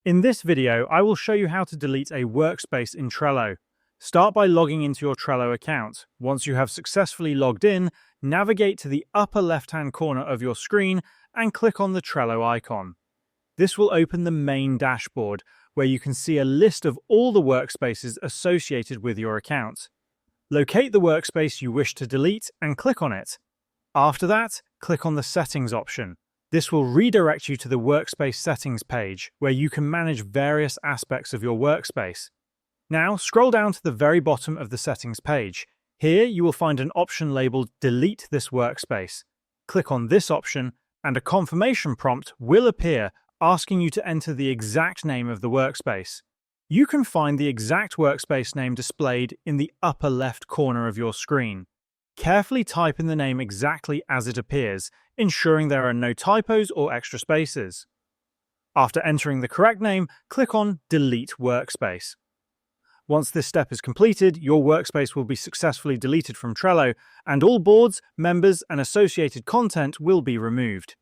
In this video, I will show you how to delete a workspace in Trello. Start by logging into your Trello account. Once you have successfully logged in, navigate to the upper left-hand corner of your screen and click on the Trello icon. This will open the main dashboard, where you can see a list of all the workspaces associated with your account. Locate the workspace you wish to delete and click on it. After that, click on the Settings option. This will redirect you to the Workspace Settings page, where you can manage various aspects of your workspace. Now, scroll down to the very bottom of the Settings page. Here, you will find an option labeled Delete this workspace. Click on this option, and a confirmation prompt will appear asking you to enter the exact name of the workspace. You can find the exact workspace name displayed in the upper left corner of your screen. Carefully type in the name exactly as it appears, ensuring there are no typos or extra spaces. After entering the correct name, click on Delete Workspace. Once this step is completed, your workspace will be successfully deleted from Trello, and all boards, members, and associated content will be removed.